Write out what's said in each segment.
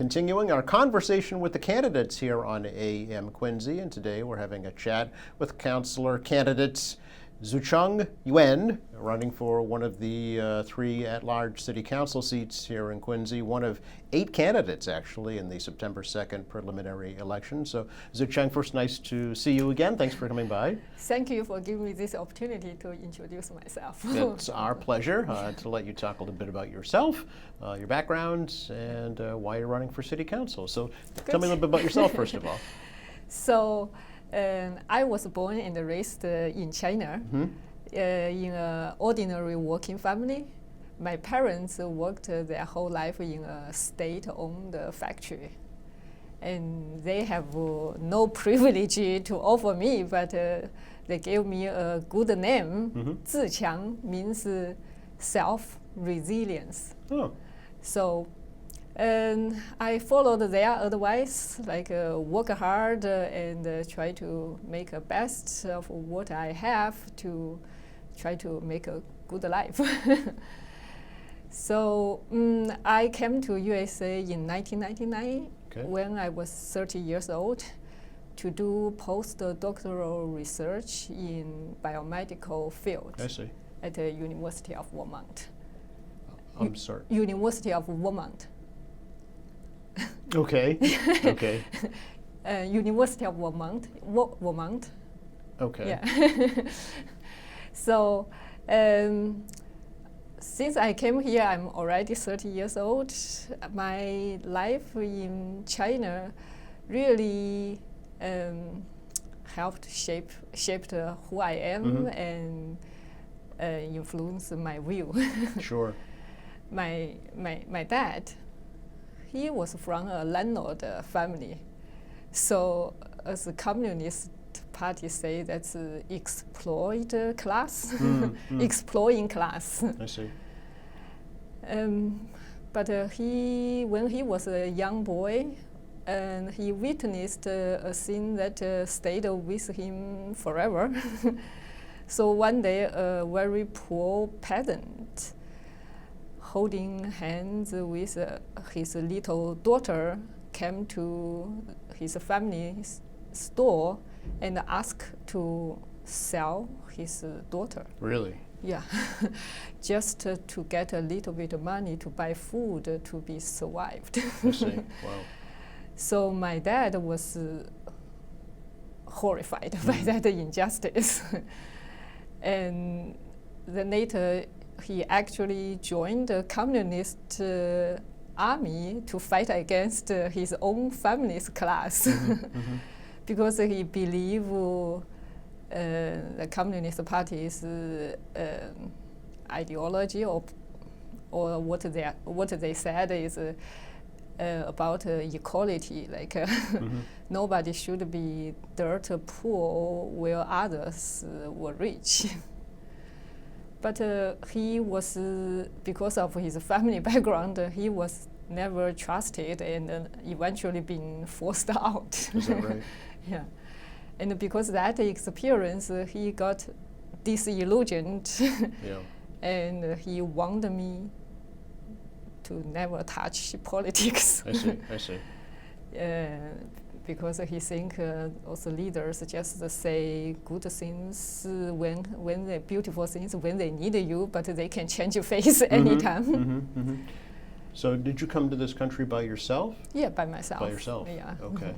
continuing our conversation with the candidates here on AM Quincy, and today we're having a chat with Councilor candidates Zucheng Yuan, running for one of the 3 at-large city council seats here in Quincy, one of 8 candidates actually in the September 2nd preliminary election. So Zucheng, first, nice to see you again. Thanks for coming by. Thank you for giving me this opportunity to introduce myself. It's our pleasure to let you talk a little bit about yourself, your background, and why you're running for city council. So tell me a little bit about yourself, first of all. So I was born and raised in China, in an ordinary working family. My parents worked their whole life in a state-owned factory. And they have no privilege to offer me, but they gave me a good name. 自强 means self-resilience. Oh. So I followed their advice, like work hard and try to make the best of what I have to try to make a good life. So I came to USA in 1999 when I was 30 years old to do postdoctoral research in biomedical field. I see. At the University of Vermont. I'm sorry. University of Vermont. Okay. Okay. University of Vermont. Vermont. Okay. Yeah. So since I came here, I'm already 30 years old. My life in China really helped shaped who I am and influenced my view. Sure. My dad, he was from a landlord family. So as the Communist Party say, that's exploit class, exploiting class. I see. But when he was a young boy, and he witnessed a scene that stayed with him forever. So one day, a very poor peasant holding hands with his little daughter came to his family's store and asked to sell his daughter. Really? Yeah, just to get a little bit of money to buy food to be survived. I see. Wow. So my dad was horrified by that injustice. And then later, he actually joined the communist army to fight against his own family's class. Because he believed the Communist Party's ideology or what they said is about equality, like nobody should be dirt poor while others were rich. But he was, because of his family background, he was never trusted and eventually been forced out. Is that right? Yeah. And because of that experience, he got disillusioned. Yeah. And he warned me to never touch politics. I see. I see. Because he think also leaders just say good things when they beautiful things when they need you, but they can change your face anytime. So did you come to this country by yourself? Yeah, by myself. By yourself. Yeah. Okay.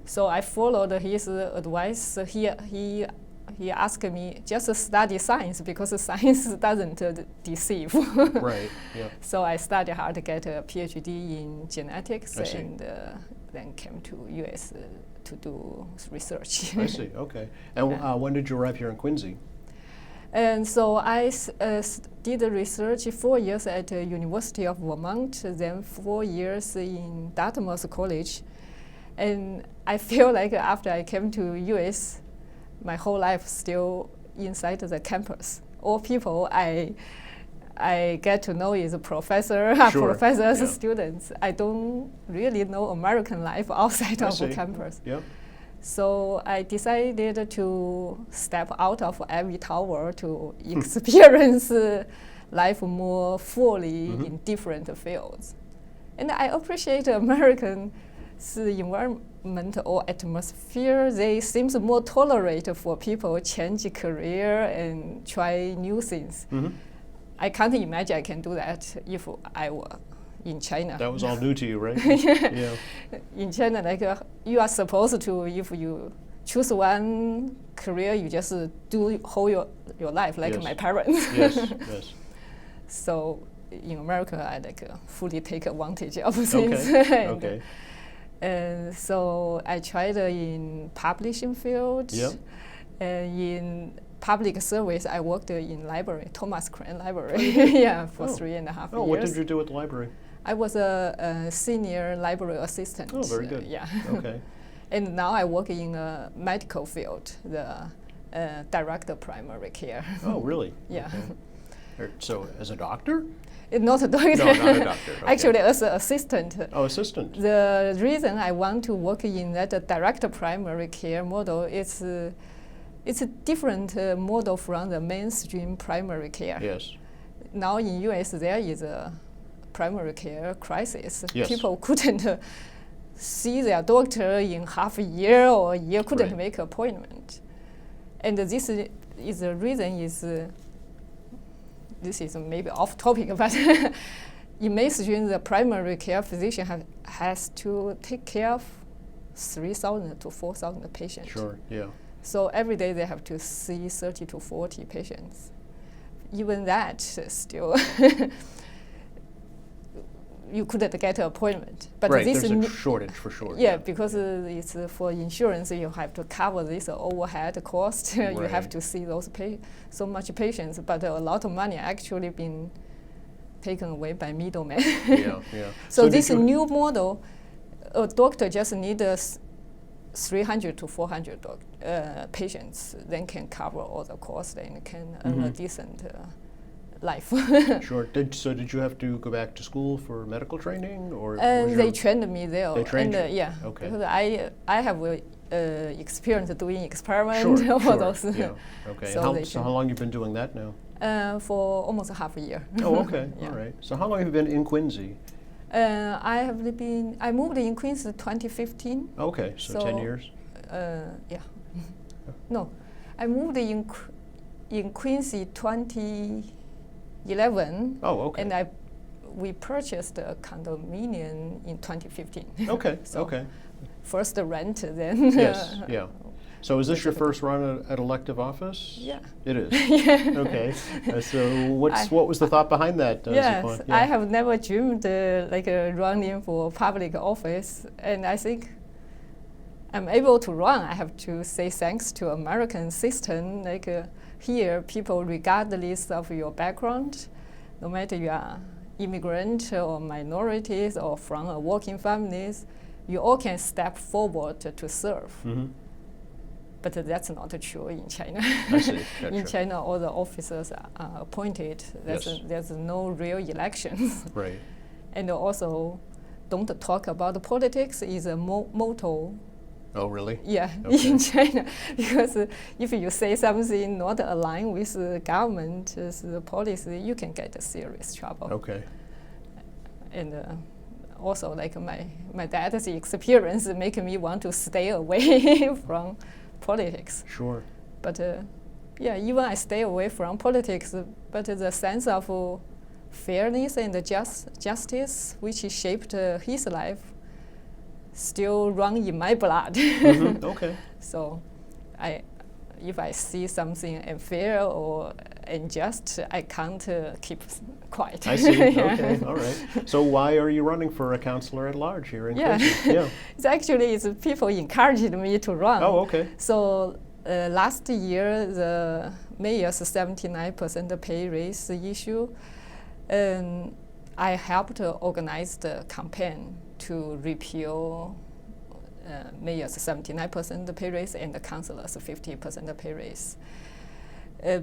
So I followed his advice. He asked me just study science because science doesn't deceive. Right. Yeah. So I studied hard to get a PhD in genetics and then came to US to do research. I see. Okay. And when did you arrive here in Quincy? And so I did research 4 years at the University of Vermont, then 4 years in Dartmouth College. And I feel like after I came to US, my whole life still inside the campus. All people I get to know is a professor, professors, students. I don't really know American life outside of campus. Yeah. So I decided to step out of every tower to experience life more fully in different fields. And I appreciate American environment or atmosphere. They seems more tolerate for people change career and try new things. I can't imagine I can do that if I were in China. That was all new to you, right? Yeah. In China, like you are supposed to, if you choose one career, you just do whole your life, like Yes. my parents. Yes, yes. So in America, I like fully take advantage of things. Okay, And, okay. and so I tried in publishing field. Yep. And in public service, I worked in library, Thomas Crane Library, yeah, for Oh. 3.5 Oh, years. what did you do at the library? I was a senior library assistant. Oh, very good. Yeah. Okay. And now I work in a medical field, the director primary care. Oh, really? Yeah. Okay. So, as a doctor? Not a doctor. No, not a doctor. Okay. Actually, as an assistant. Oh, assistant. The reason I want to work in that direct primary care model is it's a different model from the mainstream primary care. Yes. Now in US there is a primary care crisis. Yes. People couldn't see their doctor in half a year or a year, couldn't Right. make appointment. And this is the reason is this is maybe off topic, but in mainstream, the primary care physician has to take care of 3,000 to 4,000 patients. Sure, yeah. So every day they have to see 30 to 40 patients. Even that still, you couldn't get an appointment. But Right, this there's a new- shortage for sure. yeah, because it's for insurance, you have to cover this overhead cost. You have Right. to see those so much patients, but a lot of money actually been taken away by middlemen. Yeah, yeah. So did this you- new model, a doctor just needs 300 to 400 patients, then can cover all the costs and can earn a decent life. Sure. Did you have to go back to school for medical training, or? was And they your- trained me there. They trained and, you? yeah. Okay. Because I have experience doing experiments, Sure, all sure. those. Yeah. Okay. So they So how long you been doing that now? For almost half a year. Oh, okay. Yeah. All right. So how long have you been in Quincy? I moved in Queens in 2015. Okay, so 10 years. Yeah. No, I moved in Quincy 2011. Oh, okay. And we purchased a condominium in 2015. Okay, So okay. First the rent, then. Yes, yeah. So is this your first run at elective office? Yeah. It is? Okay. So what was the thought behind that, Yes, Zupon? I have never dreamed running for public office, and I think I'm able to run. I have to say thanks to American system. Here, people, regardless of your background, no matter you are immigrant or minorities or from a working families, you all can step forward to serve. Mm-hmm. But that's not true in China. I see. Gotcha. In China, all the officers are appointed. Yes. There's no real elections. Right. And also, don't talk about politics is a motto. Oh, really? Yeah, Okay. in China, because if you say something not aligned with the government's policy, you can get a serious trouble. Okay. And also, like my dad's experience make me want to stay away from politics. Sure. But yeah, even I stay away from politics, but the sense of fairness and justice, which shaped his life, still run in my blood. Mm-hmm. Okay. So, if I see something unfair or unjust, I can't keep quiet. I see. Yeah. Okay. All right. So why are you running for a councillor at large here in Yeah. Quincy? Yeah. It's people encouraged me to run. Oh, okay. So last year, the mayor's 79% pay raise issue, I helped organize the campaign to repeal mayor's 79% pay raise and the councillors' 50% pay raise.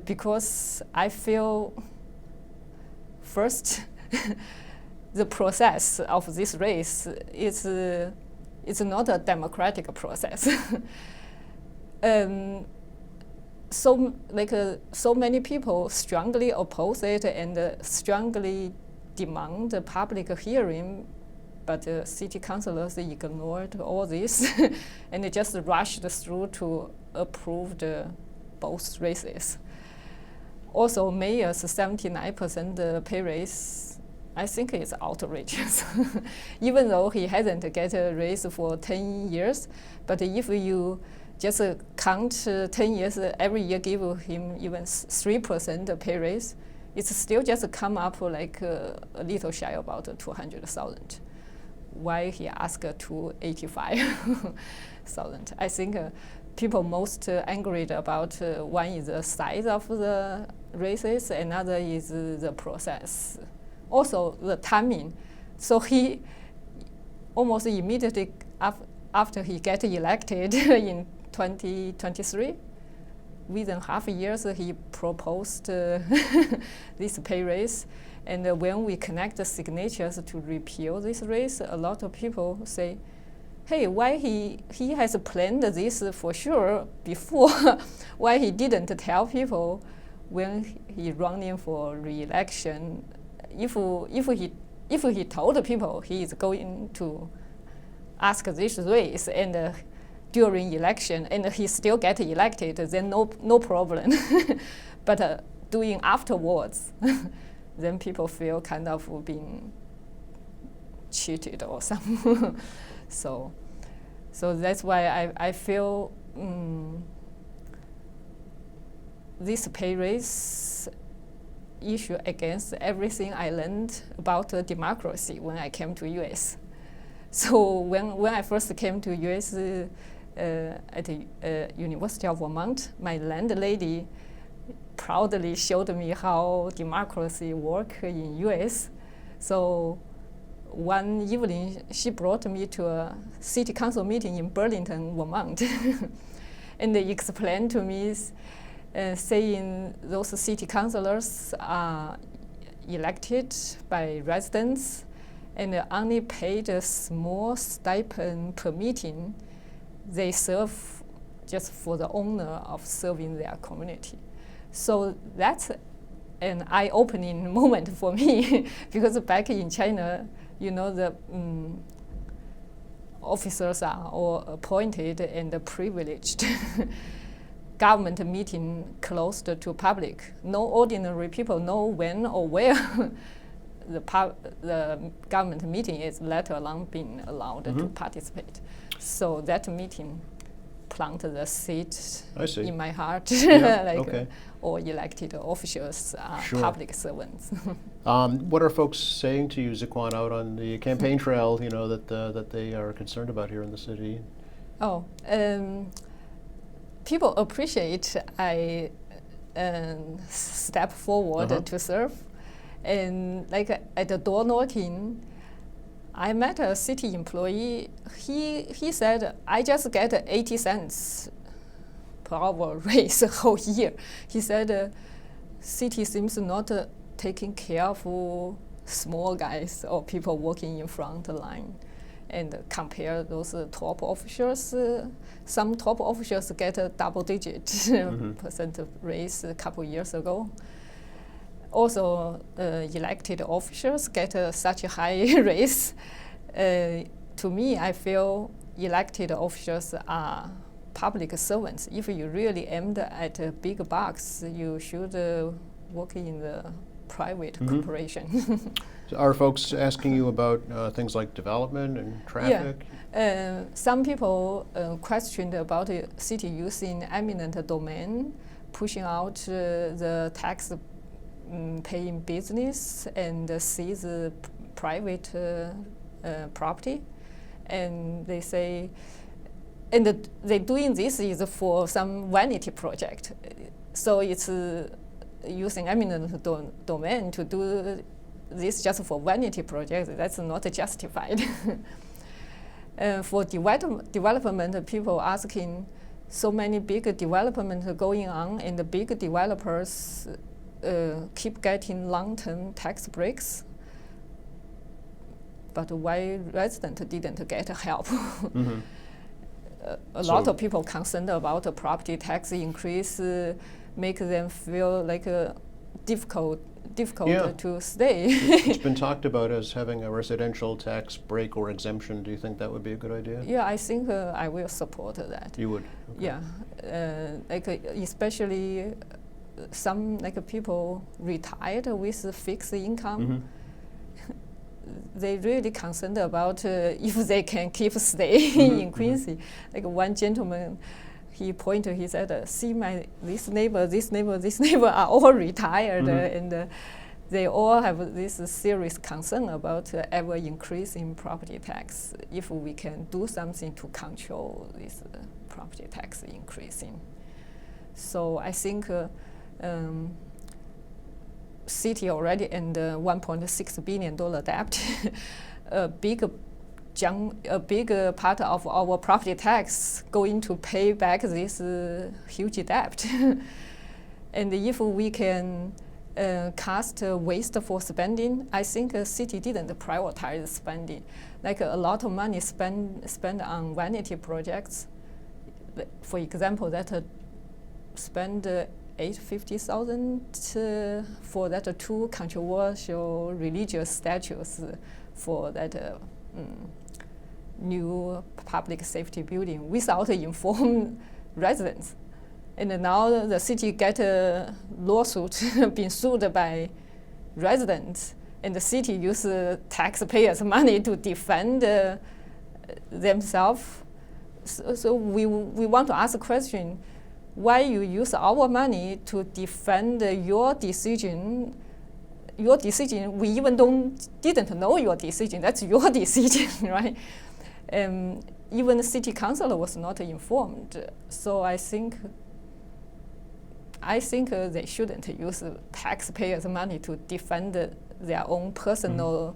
Because I feel, first, the process of this race is it's not a democratic process. So many people strongly oppose it and strongly demand a public hearing but city councilors ignored all this and they just rushed through to approve both races. Also, mayor's 79% pay raise, I think it's outrageous. Even though he hasn't get a raise for 10 years, but if you just count 10 years, every year give him even 3% pay raise, it's still just come up like a little shy about 200,000. Why he asked 285,000? I think people most angry about one is the size of the races, another is the process. Also the timing. So he almost immediately after he get elected in 2023, within half a year he proposed this pay raise. And when we connect the signatures to repeal this raise, a lot of people say, hey, why he has planned this for sure before, why he didn't tell people when he running for re-election. If he told people he is going to ask this raise and during election and he still get elected, then no problem. But doing afterwards, then people feel kind of being cheated or something. So that's why I feel this pay raise issue against everything I learned about democracy when I came to US. So when I first came to US at the University of Vermont, my landlady proudly showed me how democracy works in US. So one evening, she brought me to a city council meeting in Burlington, Vermont. And they explained to me, saying those city councilors are elected by residents and only paid a small stipend per meeting. They serve just for the honor of serving their community. So that's an eye-opening moment for me because back in China, you know, the officers are all appointed and privileged. Government meeting closed to public. No ordinary people know when or where the government meeting is, let alone being allowed to participate. So that meeting planted the seed in my heart, all elected officials are public servants. What are folks saying to you, Ziquan, out on the campaign trail? You know that they are concerned about here in the city. Oh, people appreciate I step forward to serve, and like at the door knocking, I met a city employee. He said, I just get 80 cents per hour raise a whole year. He said, city seems not taking care of small guys or people working in front line. And compare those top officials, some top officials get a double-digit percent raise a couple years ago. Also, elected officials get such a high raise. To me, I feel elected officials are public servants. If you really aimed at a big bucks, you should work in the private corporation. So are folks asking you about things like development and traffic? Yeah. Some people questioned about the city using eminent domain, pushing out the tax paying business and seize private property. And they say, and they're doing this is for some vanity project. So it's using eminent domain to do this just for vanity projects. That's not justified. For development, people asking, so many big developments going on, and the big developers keep getting long-term tax breaks. But why residents didn't get help? A lot of people concerned about the property tax increase, make them feel like difficult Yeah. to stay. It's been talked about as having a residential tax break or exemption. Do you think that would be a good idea? Yeah, I think I will support that. You would? Okay. Yeah, especially some people retired with a fixed income. Mm-hmm. They really concerned about if they can keep staying in Quincy. Like one gentleman, he pointed, he said, see this neighbor are all retired, and they all have this serious concern about ever increase in property tax if we can do something to control this property tax increasing. So I think city already in the $1.6 billion debt, a big part of our property tax going to pay back this huge debt. And if we can cast wasteful spending, I think the city didn't prioritize spending. Like a lot of money spent on vanity projects. For example, that spend $850,000 for that 2 controversial religious statues for that new public safety building without inform residents. And now the city get a lawsuit being sued by residents, and the city use taxpayers' money to defend themselves. So we want to ask a question: why you use our money to defend your decision? Your decision, we even didn't know your decision. That's your decision, right? Even the city council was not informed. So I think they shouldn't use taxpayers' money to defend their own personal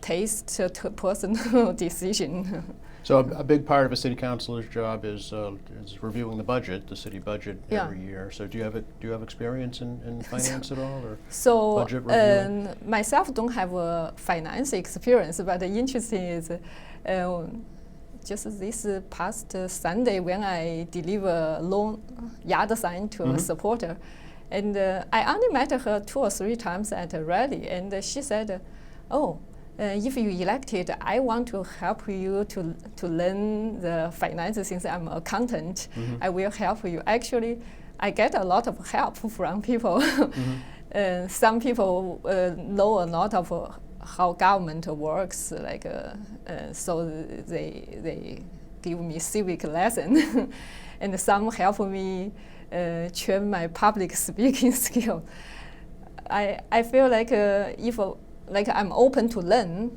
taste, personal decision. So a big part of a city councilor's job is reviewing the budget, the city budget every year. So do you have experience in finance at all, or so budget review? Myself don't have a finance experience, but the interesting is just this past Sunday when I deliver a loan yard sign to a supporter, and I only met her 2 or 3 times at a rally, and she said, "Oh, if you elected, I want to help you to learn the finances since I'm an accountant. I will help you." Actually, I get a lot of help from people. Some people know a lot of how government works, so they give me civic lesson, and some help me train my public speaking skill. I feel like if I'm open to learn.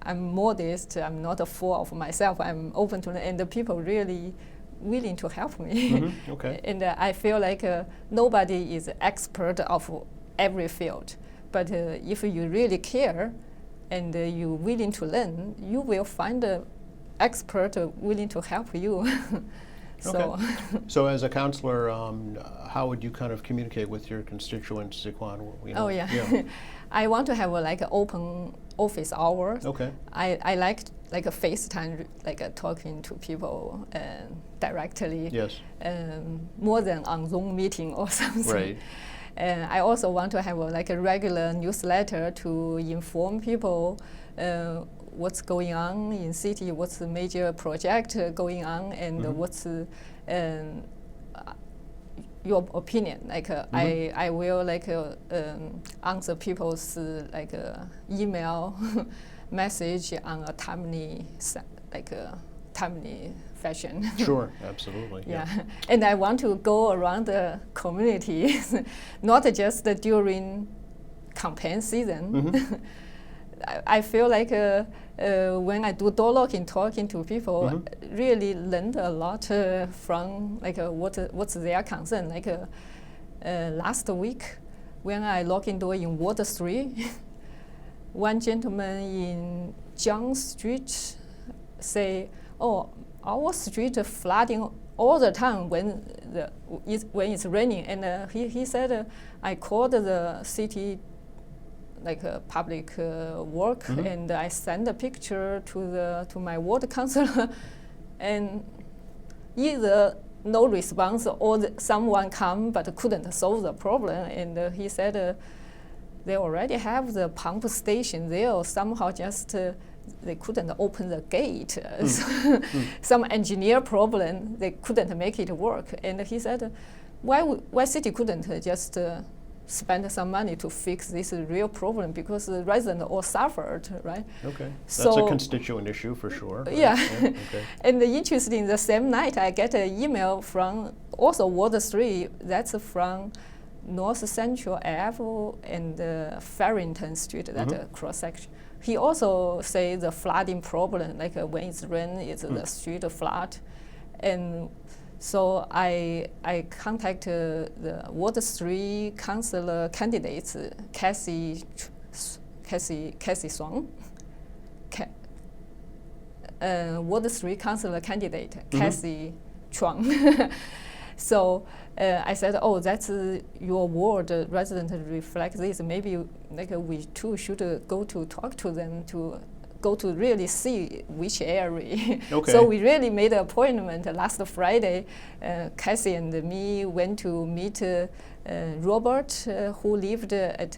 I'm modest. I'm not a fool of myself. I'm open to learn, and the people really willing to help me. Okay. And I feel like nobody is expert of every field. But if you really care, and you're willing to learn, you will find an expert willing to help you. Okay. So as a counselor, how would you kind of communicate with your constituents, Ziquan? Oh yeah. I want to have an open office hours. Okay. I like a FaceTime, talking to people directly. Yes. More than on Zoom meeting or something. Right. And I also want to have a regular newsletter to inform people what's going on in city, what's the major project going on, and what's your opinion. I will answer people's email message on a timely fashion. Sure, absolutely. Yeah, and I want to go around the community, not just during campaign season. I feel like when I do door knocking, talking to people, really learned a lot from what's their concern. Last week, when I knocked in door in Ward 3, one gentleman in John Street say, "Oh, our street flooding all the time when it's raining." And he said, "I called the city public work, and I sent a picture to my ward councilor, and either no response, or someone come but couldn't solve the problem. And he said they already have the pump station there, somehow just they couldn't open the gate. Some engineer problem, they couldn't make it work. And he said, why city couldn't just spend some money to fix this real problem, because the residents all suffered, right? Okay, that's So- a constituent issue for sure. right? Yeah. Okay. And interesting, the same night I get an email from also Ward 3, that's from North Central Ave and Farrington Street, that cross section. He also say the flooding problem, like when it's rain, it's the street flood. And so I contact the Ward 3 councillor candidates, Cassie Song, Ward 3 councillor candidate, Cassie Chuang. So I said, oh, that's your ward resident reflect this. Maybe like we too should go to talk to them, to go to really see which area. Okay. So we really made an appointment last Friday. Cassie and me went to meet Robert, who lived at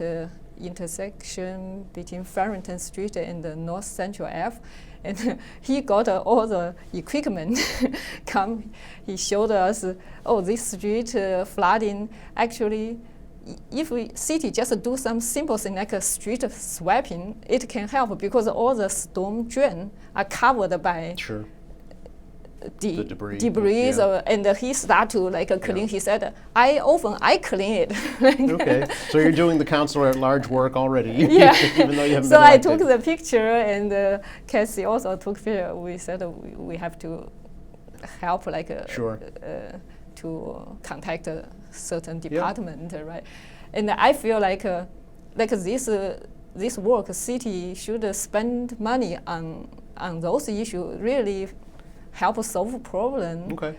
intersection between Farrington Street and North Central Ave. And he got all the equipment come. He showed us, oh, this street flooding, actually, if we city just do some simple thing like a street sweeping, it can help, because all the storm drain are covered by Sure. The debris, debris, yeah. and he start to like clean. Yeah. He said, I clean it. Okay, so you're doing the councilor at large work already, Yeah. even though you haven't So been I elected. took the picture, and Cassie also took picture. We said we have to help, like Sure. to contact a certain department, right? And I feel like this work, city should spend money on those issues, really help solve problem. Okay.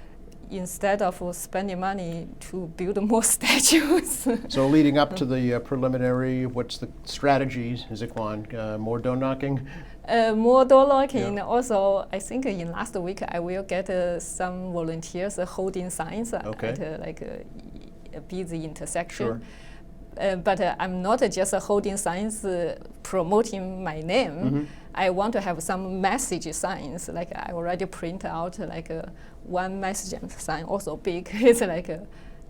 Instead of spending money to build more statues. So leading up to the preliminary, what's the strategy, Ziquan? More door knocking? More door knocking. Yeah. Also, I think in last week I will get some volunteers holding signs Okay. at a busy intersection. Sure. But I'm not just holding signs promoting my name. I want to have some message signs. Like I already print out like one message sign, also big. It's like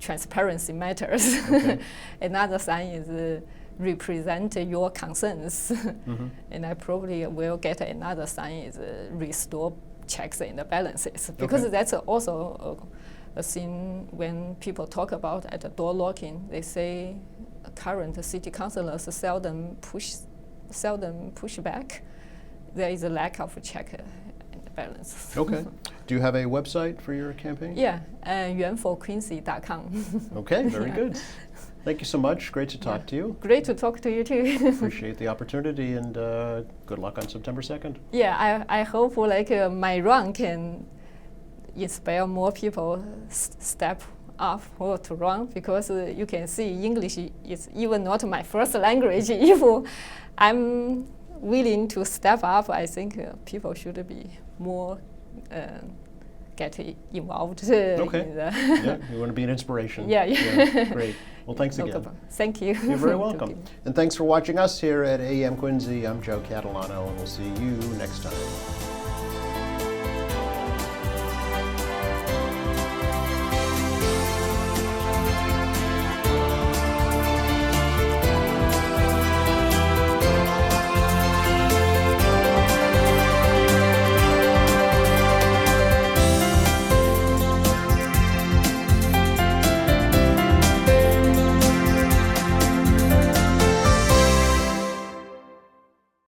transparency matters. Okay. Another sign is represent your concerns. And I probably will get another sign is restore checks and balances, because Okay. that's also a thing when people talk about at the door locking. They say current city councillors seldom push back. There is a lack of check and balance. Okay. Do you have a website for your campaign? Yeah, yuanforquincy.com. Okay, very good. Thank you so much. Great to talk to you. Great to talk to you too. Appreciate the opportunity, and good luck on September 2nd. Yeah, I hope like my run can inspire more people step up or to run, because you can see English is even not my first language. If I'm willing to step up, I think people should be more get involved. Okay. In the Yeah, you want to be an inspiration. Yeah, yeah. Great. Well, thanks No again. problem. Thank you. You're very to welcome. give me- And thanks for watching us here at AEM Quincy. I'm Joe Catalano, and we'll see you next time.